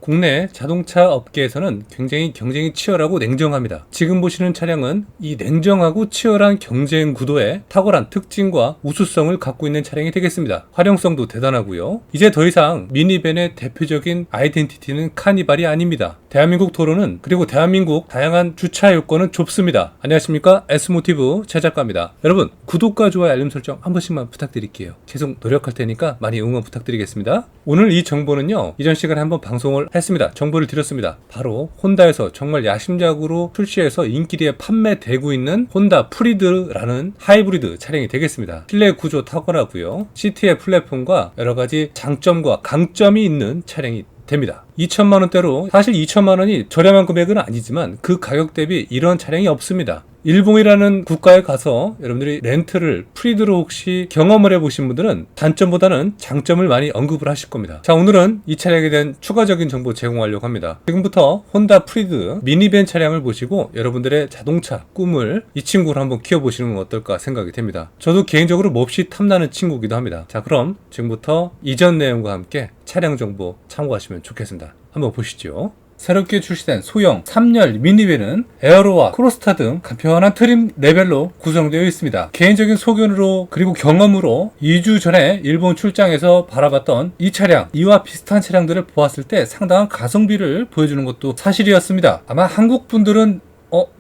국내 자동차 업계에서는 굉장히 경쟁이 치열하고 냉정합니다. 지금 보시는 차량은 이 냉정하고 치열한 경쟁 구도에 탁월한 특징과 우수성을 갖고 있는 차량이 되겠습니다. 활용성도 대단하고요. 이제 더 이상 미니밴의 대표적인 아이덴티티는 카니발이 아닙니다. 대한민국 도로는 그리고 대한민국 다양한 주차 요건은 좁습니다. 안녕하십니까, S모티브 최작가입니다. 여러분, 구독과 좋아요 알림 설정 한 번씩만 부탁드릴게요. 계속 노력할 테니까 많이 응원 부탁드리겠습니다. 오늘 이 정보는요, 이전 시간에 한번 방송을 했습니다. 정보를 드렸습니다. 바로 혼다에서 정말 야심작으로 출시해서 인기리에 판매되고 있는 혼다 프리드라는 하이브리드 차량이 되겠습니다. 실내 구조 탁월하고요, 시트의 플랫폼과 여러가지 장점과 강점이 있는 차량이 됩니다. 2천만원대로, 사실 2천만원이 저렴한 금액은 아니지만 그 가격 대비 이런 차량이 없습니다. 일봉이라는 국가에 가서 여러분들이 렌트를 프리드로 혹시 경험을 해보신 분들은 단점보다는 장점을 많이 언급을 하실 겁니다. 자, 오늘은 이 차량에 대한 추가적인 정보 제공하려고 합니다. 지금부터 혼다 프리드 미니밴 차량을 보시고 여러분들의 자동차 꿈을 이 친구를 한번 키워보시는 건 어떨까 생각이 됩니다. 저도 개인적으로 몹시 탐나는 친구이기도 합니다. 자, 그럼 지금부터 이전 내용과 함께 차량 정보 참고하시면 좋겠습니다. 한번 보시죠. 새롭게 출시된 소형 3열 미니밴은 에어로와 크로스타 등 간편한 트림 레벨로 구성되어 있습니다. 개인적인 소견으로 그리고 경험으로 2주 전에 일본 출장에서 바라봤던 이 차량, 이와 비슷한 차량들을 보았을 때 상당한 가성비를 보여주는 것도 사실이었습니다. 아마 한국 분들은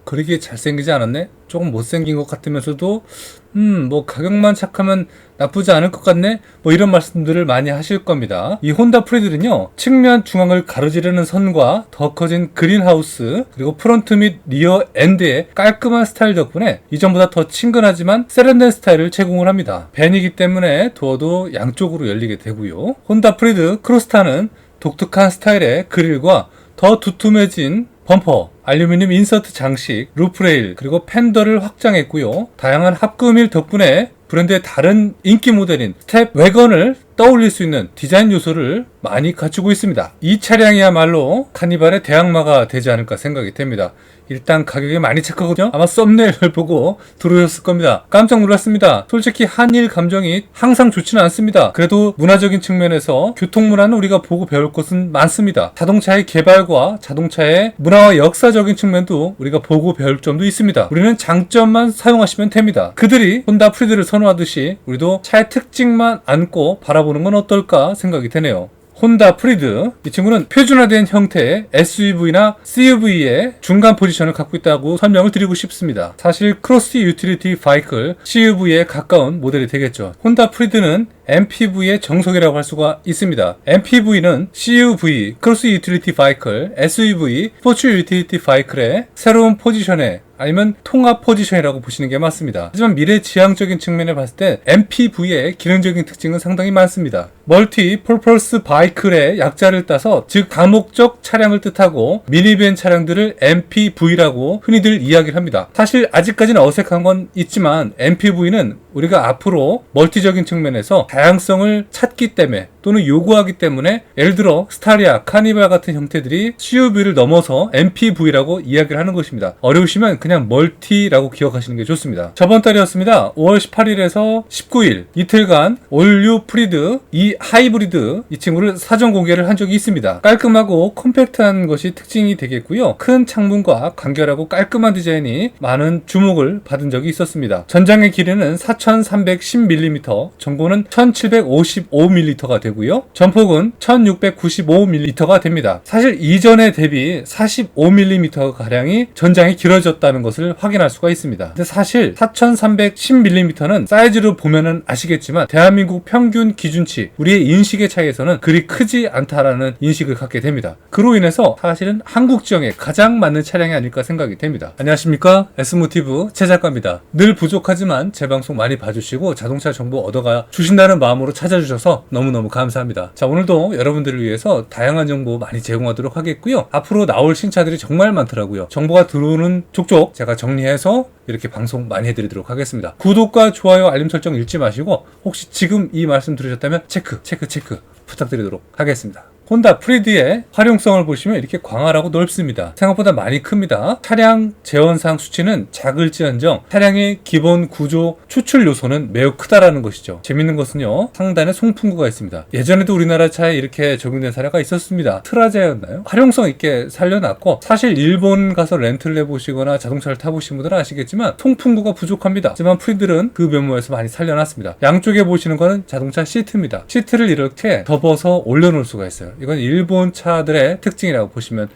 그러게 잘생기지 않았네? 조금 못생긴 것 같으면서도 가격만 착하면 나쁘지 않을 것 같네? 이런 말씀들을 많이 하실 겁니다. 이 혼다 프리드는요, 측면 중앙을 가로지르는 선과 더 커진 그린하우스, 그리고 프론트 및 리어 엔드의 깔끔한 스타일 덕분에 이전보다 더 친근하지만 세련된 스타일을 제공을 합니다. 밴이기 때문에 도어도 양쪽으로 열리게 되고요. 혼다 프리드 크로스타는 독특한 스타일의 그릴과 더 두툼해진 범퍼, 알루미늄 인서트 장식, 루프레일, 그리고 팬더를 확장했고요. 다양한 합금일 덕분에 브랜드의 다른 인기 모델인 스텝 외건을 떠올릴 수 있는 디자인 요소를 많이 갖추고 있습니다. 이 차량이야말로 카니발의 대항마가 되지 않을까 생각이 됩니다. 일단 가격이 많이 착하거든요. 아마 썸네일을 보고 들어오셨을 겁니다. 깜짝 놀랐습니다. 솔직히 한일 감정이 항상 좋지는 않습니다. 그래도 문화적인 측면에서 교통문화는 우리가 보고 배울 것은 많습니다. 자동차의 개발과 자동차의 문화와 역사적인 측면도 우리가 보고 배울 점도 있습니다. 우리는 장점만 사용하시면 됩니다. 그들이 혼다 프리드를 선호하듯이 우리도 차의 특징만 안고 바라보는 건 어떨까 생각이 되네요. 혼다 프리드, 이 친구는 표준화된 형태의 SUV나 CUV의 중간 포지션을 갖고 있다고 설명을 드리고 싶습니다. 사실 크로스 유틸리티 바이클 CUV에 가까운 모델이 되겠죠. 혼다 프리드는 MPV의 정석이라고 할 수가 있습니다. MPV는 CUV, 크로스 유틸리티 바이클, SUV, 스포츠 유틸리티 바이클의 새로운 포지션에 아니면 통합 포지션이라고 보시는 게 맞습니다. 하지만 미래지향적인 측면에 봤을 때 MPV의 기능적인 특징은 상당히 많습니다. 멀티 퍼포스 바이클의 약자를 따서, 즉 다목적 차량을 뜻하고 미니밴 차량들을 MPV라고 흔히들 이야기를 합니다. 사실 아직까지는 어색한 건 있지만 MPV는 우리가 앞으로 멀티적인 측면에서 다양성을 찾기 때문에 또는 요구하기 때문에, 예를 들어 스타리아, 카니발 같은 형태들이 CUV를 넘어서 MPV라고 이야기를 하는 것입니다. 어려우시면 그냥 멀티라고 기억하시는 게 좋습니다. 저번 달이었습니다. 5월 18일에서 19일 이틀간 올뉴 프리드 이 하이브리드, 이 친구를 사전 공개를 한 적이 있습니다. 깔끔하고 컴팩트한 것이 특징이 되겠고요. 큰 창문과 간결하고 깔끔한 디자인이 많은 주목을 받은 적이 있었습니다. 전장의 길이는 4310mm, 전고는 1755mm가 되고 전폭은 1695mm가 됩니다. 사실 이전에 대비 45mm 가량이 전장이 길어졌다는 것을 확인할 수가 있습니다. 근데 사실 4310mm는 사이즈로 보면은 아시겠지만 대한민국 평균 기준치, 우리의 인식의 차이에서는 그리 크지 않다라는 인식을 갖게 됩니다. 그로 인해서 사실은 한국 지형에 가장 맞는 차량이 아닐까 생각이 됩니다. 안녕하십니까, S모티브 최작가입니다. 늘 부족하지만 제 방송 많이 봐주시고 자동차 정보 얻어가 주신다는 마음으로 찾아주셔서 너무너무 감사합니다. 자, 오늘도 여러분들을 위해서 다양한 정보 많이 제공하도록 하겠고요. 앞으로 나올 신차들이 정말 많더라고요. 정보가 들어오는 족족 제가 정리해서 이렇게 방송 많이 해드리도록 하겠습니다. 구독과 좋아요, 알림 설정 잊지 마시고, 혹시 지금 이 말씀 들으셨다면 체크 부탁드리도록 하겠습니다. 혼다 프리드의 활용성을 보시면 이렇게 광활하고 넓습니다. 생각보다 많이 큽니다. 차량 재원상 수치는 작을지언정 차량의 기본 구조 추출 요소는 매우 크다라는 것이죠. 재밌는 것은요, 상단에 송풍구가 있습니다. 예전에도 우리나라 차에 이렇게 적용된 사례가 있었습니다. 트라자였나요? 활용성 있게 살려놨고, 사실 일본 가서 렌트를 해보시거나 자동차를 타보신 분들은 아시겠지만 송풍구가 부족합니다. 하지만 프리드는 그 면모에서 많이 살려놨습니다. 양쪽에 보시는 거는 자동차 시트입니다. 시트를 이렇게 접어서 올려놓을 수가 있어요. 이건 일본 차들의 특징이라고 보시면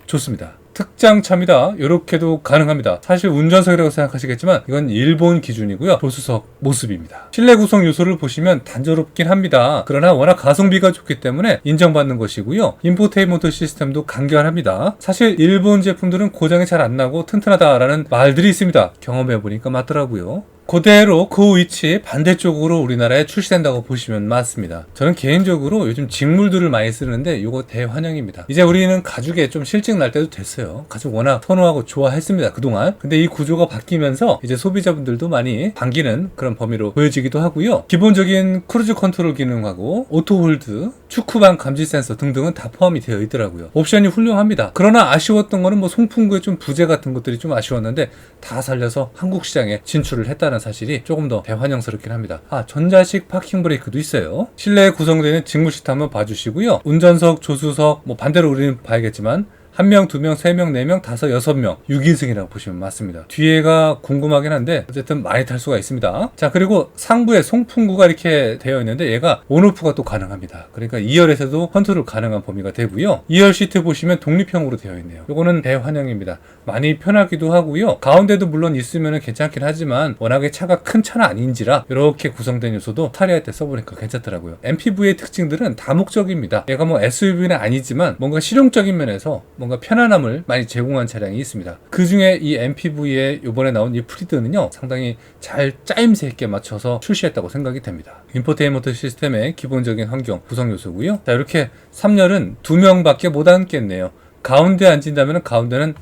좋습니다. 특장차입니다. 이렇게도 가능합니다. 사실 운전석이라고 생각하시겠지만 이건 일본 기준이고요. 조수석 모습입니다. 실내 구성 요소를 보시면 단조롭긴 합니다. 그러나 워낙 가성비가 좋기 때문에 인정받는 것이고요. 인포테인먼트 시스템도 간결합니다. 사실 일본 제품들은 고장이 잘 안 나고 튼튼하다라는 말들이 있습니다. 경험해보니까 맞더라고요. 그대로 그 위치 반대쪽으로 우리나라에 출시된다고 보시면 맞습니다. 저는 개인적으로 요즘 직물들을 많이 쓰는데 이거 대환영입니다. 이제 우리는 가죽에 좀 실증 날 때도 됐어요. 가죽 워낙 선호하고 좋아했습니다, 그동안. 근데 이 구조가 바뀌면서 이제 소비자분들도 많이 반기는 그런 범위로 보여지기도 하고요. 기본적인 크루즈 컨트롤 기능하고 오토홀드, 축구방 감지 센서 등등은 다 포함이 되어 있더라고요. 옵션이 훌륭합니다. 그러나 아쉬웠던 거는 뭐 송풍구의 좀 부재 같은 것들이 좀 아쉬웠는데 다 살려서 한국 시장에 진출을 했다는 사실이 조금 더 대환영스럽긴 합니다. 전자식 파킹 브레이크도 있어요. 실내에 구성되는 직물 시트 한번 봐주시고요. 운전석, 조수석, 뭐 반대로 우리는 봐야겠지만 1명, 2명, 3명, 4명, 5, 6명 6인승이라고 보시면 맞습니다. 뒤에가 궁금하긴 한데 어쨌든 많이 탈 수가 있습니다. 자, 그리고 상부에 송풍구가 이렇게 되어 있는데 얘가 온오프가 또 가능합니다. 그러니까 2열에서도 컨트롤 가능한 범위가 되고요. 2열 시트 보시면 독립형으로 되어 있네요. 이거는 대환영입니다. 많이 편하기도 하고요. 가운데도 물론 있으면 괜찮긴 하지만 워낙에 차가 큰 차는 아닌지라 이렇게 구성된 요소도 탈의할 때 써보니까 괜찮더라고요. MPV의 특징들은 다목적입니다. 얘가 뭐 SUV는 아니지만 뭔가 실용적인 면에서 뭔가 편안함을 많이 제공한 차량이 있습니다. 그 중에 이 MPV에 이번에 나온 이 프리드는요, 상당히 잘 짜임새 있게 맞춰서 출시했다고 생각이 됩니다. 인포테인먼트 시스템의 기본적인 환경 구성 요소고요. 자, 이렇게 3열은 2명밖에 못 앉겠네요. 가운데 앉은다면 가운데는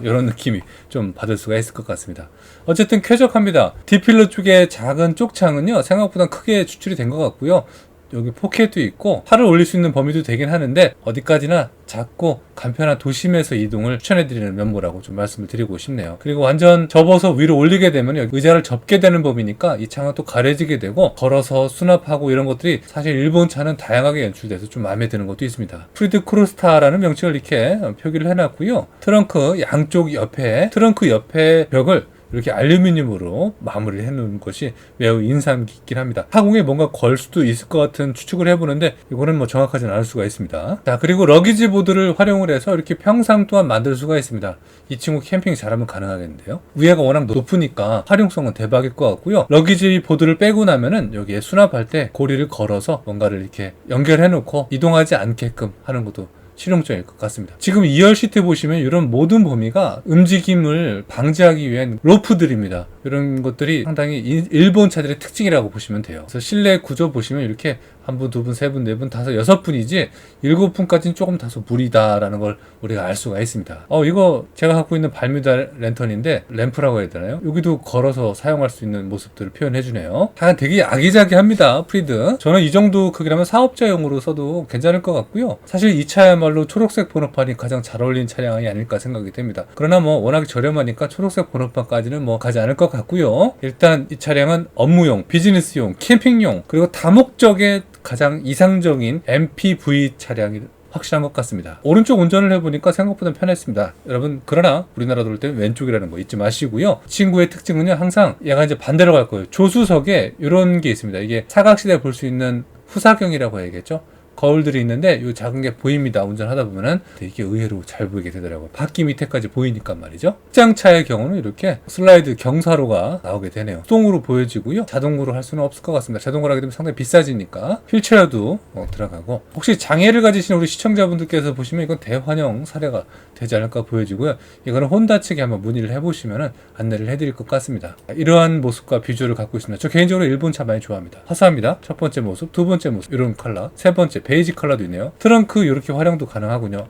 이런 느낌이 좀 받을 수가 있을 것 같습니다. 어쨌든 쾌적합니다. D필러 쪽에 작은 쪽창은요, 생각보다 크게 추출이 된 것 같고요. 여기 포켓도 있고 팔을 올릴 수 있는 범위도 되긴 하는데 어디까지나 작고 간편한 도심에서 이동을 추천해드리는 면모라고 좀 말씀을 드리고 싶네요. 그리고 완전 접어서 위로 올리게 되면 여기 의자를 접게 되는 법이니까 이 창은 또 가려지게 되고 걸어서 수납하고 이런 것들이 사실 일본 차는 다양하게 연출돼서 좀 마음에 드는 것도 있습니다. 프리드 크루스타라는 명칭을 이렇게 표기를 해놨고요. 트렁크 양쪽 옆에 트렁크 옆에 벽을 이렇게 알루미늄으로 마무리를 해놓은 것이 매우 인상 깊긴 합니다. 하공에 뭔가 걸 수도 있을 것 같은 추측을 해보는데 이거는 뭐 정확하진 않을 수가 있습니다. 자, 그리고 러기지 보드를 활용을 해서 이렇게 평상 또한 만들 수가 있습니다. 이 친구 캠핑 잘하면 가능하겠는데요. 위에가 워낙 높으니까 활용성은 대박일 것 같고요. 러기지 보드를 빼고 나면은 여기에 수납할 때 고리를 걸어서 뭔가를 이렇게 연결해 놓고 이동하지 않게끔 하는 것도 실용적일 것 같습니다. 지금 2열 시트 보시면 이런 모든 범위가 움직임을 방지하기 위한 로프들입니다. 이런 것들이 상당히 일본 차들의 특징이라고 보시면 돼요. 그래서 실내 구조 보시면 이렇게 한 분, 두 분, 세 분, 네 분, 다섯, 여섯 분이지 7분까지는 조금 다소 무리다라는 걸 우리가 알 수가 있습니다. 이거 제가 갖고 있는 발뮤다 랜턴인데 램프라고 해야 되나요? 여기도 걸어서 사용할 수 있는 모습들을 표현해 주네요. 하여간 되게 아기자기합니다. 프리드. 저는 이 정도 크기라면 사업자용으로 써도 괜찮을 것 같고요. 사실 이 차야말로 초록색 번호판이 가장 잘 어울리는 차량이 아닐까 생각이 됩니다. 그러나 뭐 워낙 저렴하니까 초록색 번호판까지는 뭐 가지 않을 것 같고요. 일단 이 차량은 업무용, 비즈니스용, 캠핑용, 그리고 다목적의 가장 이상적인 MPV 차량이 확실한 것 같습니다. 오른쪽 운전을 해보니까 생각보다 편했습니다. 여러분, 그러나 우리나라 돌 때는 왼쪽이라는 거 잊지 마시고요. 친구의 특징은요, 항상 얘가 이제 반대로 갈 거예요. 조수석에 이런 게 있습니다. 이게 사각시대 볼 수 있는 후사경이라고 해야겠죠? 거울들이 있는데 이 작은 게 보입니다. 운전하다 보면은 되게 의외로 잘 보이게 되더라고요. 바퀴 밑에까지 보이니까 말이죠. 직장차의 경우는 이렇게 슬라이드 경사로가 나오게 되네요. 수동으로 보여지고요. 자동으로 할 수는 없을 것 같습니다. 자동으로 하게 되면 상당히 비싸지니까 휠체어도 들어가고, 혹시 장애를 가지신 우리 시청자분들께서 보시면 이건 대환영 사례가 되지 않을까 보여지고요. 이거는 혼다 측에 한번 문의를 해보시면 안내를 해드릴 것 같습니다. 이러한 모습과 비주얼을 갖고 있습니다. 저 개인적으로 일본 차 많이 좋아합니다. 화사합니다. 첫 번째 모습, 두 번째 모습 이런 컬러, 세 번째 베이지 컬러도 있네요. 트렁크 이렇게 활용도 가능하군요.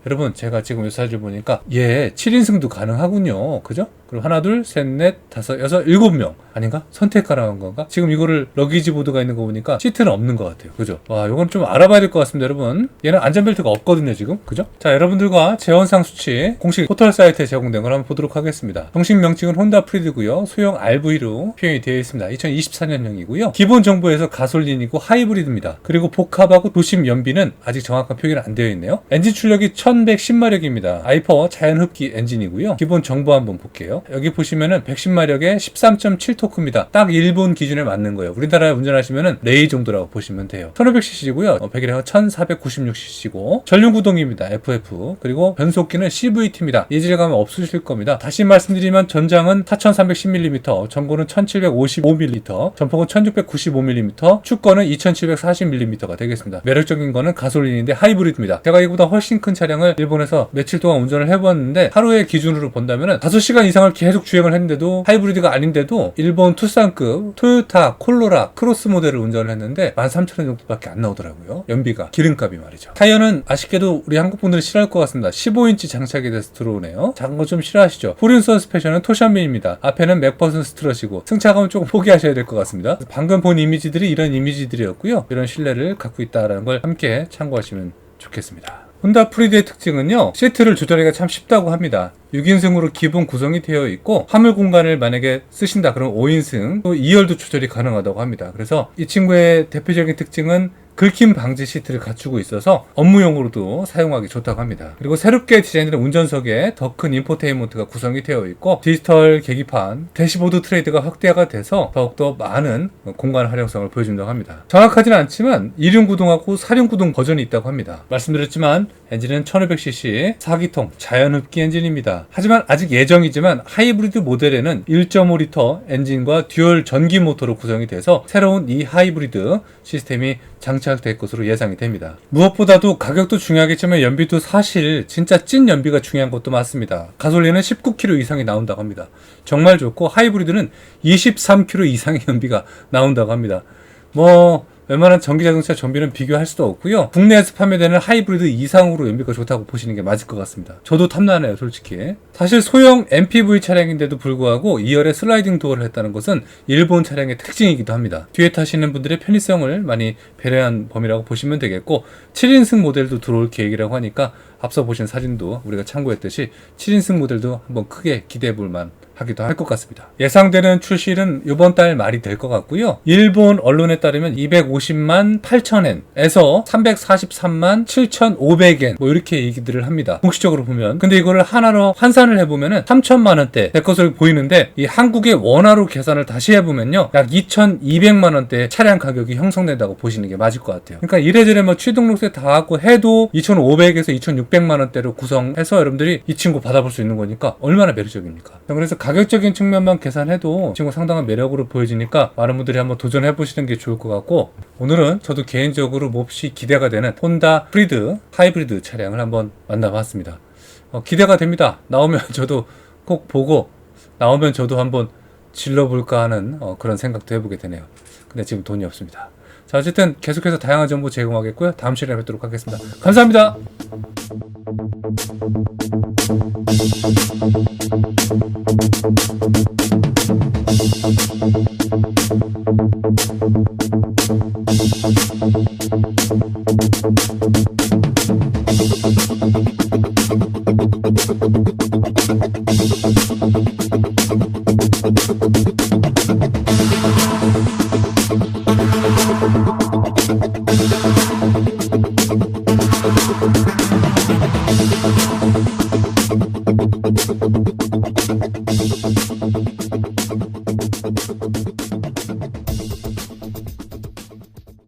여러분, 제가 지금 이 사진을 보니까 얘 7인승도 가능하군요. 그죠? 그럼 하나, 둘, 셋, 넷, 다섯, 여섯, 7명 아닌가? 선택하라는 건가? 지금 이거를 러기지 보드가 있는 거 보니까 시트는 없는 것 같아요. 그죠? 와, 이건 좀 알아봐야 될 것 같습니다, 여러분. 얘는 안전벨트가 없거든요, 지금. 그죠? 자, 여러분들과 제원상 수치 공식 포털 사이트에 제공된 걸 한번 보도록 하겠습니다. 정식 명칭은 혼다 프리드고요. 소형 RV로 표현이 되어 있습니다. 2024년형이고요. 기본 정보에서 가솔린이고 하이브리드입니다. 그리고 복합하고 도심 연비는 아직 정확한 표기는 안 되어 있네요. 엔진 출력이 1110마력입니다. 아이퍼 자연흡기 엔진이고요. 기본 정보 한번 볼게요. 여기 보시면은 110마력에 13.7토크입니다. 딱 일본 기준에 맞는 거예요. 우리나라에 운전하시면은 레이 정도라고 보시면 돼요. 1500cc고요. 배기량은 1496cc고 전륜구동입니다. FF. 그리고 변속기는 CVT입니다. 이질감은 없으실 겁니다. 다시 말씀드리면 전장은 4310mm, 전고는 1755mm, 전폭은 1695mm, 축거는 2740mm가 되겠습니다. 매력적인 거는 가솔린인데 하이브리드입니다. 제가 이보다 훨씬 큰 차량을 일본에서 며칠 동안 운전을 해보았는데 하루의 기준으로 본다면 5시간 이상을 계속 주행을 했는데도 하이브리드가 아닌데도 일본 투싼급 토요타 콜로라 크로스 모델을 운전을 했는데 13,000원 정도밖에 안 나오더라고요. 연비가 기름값이 말이죠. 타이어는 아쉽게도 우리 한국 분들은 싫어할 것 같습니다. 15인치 장착이 돼서 들어오네요. 작은 거 좀 싫어하시죠. 후륜 서스펜션은 토션민입니다. 앞에는 맥퍼슨 스트럿이고 승차감은 조금 포기하셔야 될 것 같습니다. 방금 본 이미지들이 이런 이미지들이었고요. 이런 신뢰를 갖고 있다는 걸 함께 참고하시면 좋겠습니다. 혼다 프리드의 특징은요, 시트를 조절하기가 참 쉽다고 합니다. 6인승으로 기본 구성이 되어 있고 화물 공간을 만약에 쓰신다 그러면 5인승 또 2열도 조절이 가능하다고 합니다. 그래서 이 친구의 대표적인 특징은 긁힘 방지 시트를 갖추고 있어서 업무용으로도 사용하기 좋다고 합니다. 그리고 새롭게 디자인된 운전석에 더 큰 인포테인먼트가 구성이 되어 있고 디지털 계기판, 대시보드 트레이드가 확대가 돼서 더욱더 많은 공간 활용성을 보여준다고 합니다. 정확하지는 않지만 2륜 구동하고 4륜 구동 버전이 있다고 합니다. 말씀드렸지만 엔진은 1500cc 4기통 자연흡기 엔진입니다. 하지만 아직 예정이지만 하이브리드 모델에는 1.5L 엔진과 듀얼 전기 모터로 구성이 돼서 새로운 이 하이브리드 시스템이 장착될 것으로 예상이 됩니다. 무엇보다도 가격도 중요하겠지만 연비도 사실 진짜 찐 연비가 중요한 것도 맞습니다. 가솔린은 19km 이상이 나온다고 합니다. 정말 좋고 하이브리드는 23km 이상의 연비가 나온다고 합니다. 웬만한 전기자동차 전비는 비교할 수도 없고요. 국내에서 판매되는 하이브리드 이상으로 연비가 좋다고 보시는 게 맞을 것 같습니다. 저도 탐나네요, 솔직히. 사실 소형 MPV 차량인데도 불구하고 2열에 슬라이딩 도어를 했다는 것은 일본 차량의 특징이기도 합니다. 뒤에 타시는 분들의 편의성을 많이 배려한 범위라고 보시면 되겠고 7인승 모델도 들어올 계획이라고 하니까 앞서 보신 사진도 우리가 참고했듯이 7인승 모델도 한번 크게 기대해 볼 만 하기도 할 것 같습니다. 예상되는 출시일은 이번 달 말이 될 것 같고요. 일본 언론에 따르면 250만 8천엔에서 343만 7,500엔 이렇게 얘기들을 합니다. 공식적으로 보면. 근데 이거를 하나로 환산을 해보면은 3천만 원대 될 것으로 보이는데 이 한국의 원화로 계산을 다시 해보면요. 약 2,200만 원대의 차량 가격이 형성된다고 보시는 게 맞을 것 같아요. 그러니까 이래저래 취등록세 다 하고 해도 2,500에서 2,600만 원대로 구성해서 여러분들이 이 친구 받아볼 수 있는 거니까 얼마나 매력적입니까? 그래서 가격적인 측면만 계산해도 이 친구 상당한 매력으로 보여지니까 많은 분들이 한번 도전해보시는 게 좋을 것 같고 오늘은 저도 개인적으로 몹시 기대가 되는 혼다 프리드 하이브리드 차량을 한번 만나봤습니다. 기대가 됩니다. 나오면 저도 꼭 보고 나오면 저도 한번 질러볼까 하는 그런 생각도 해보게 되네요. 근데 지금 돈이 없습니다. 자, 어쨌든 계속해서 다양한 정보 제공하겠고요. 다음 시간에 뵙도록 하겠습니다. 감사합니다. Thank you.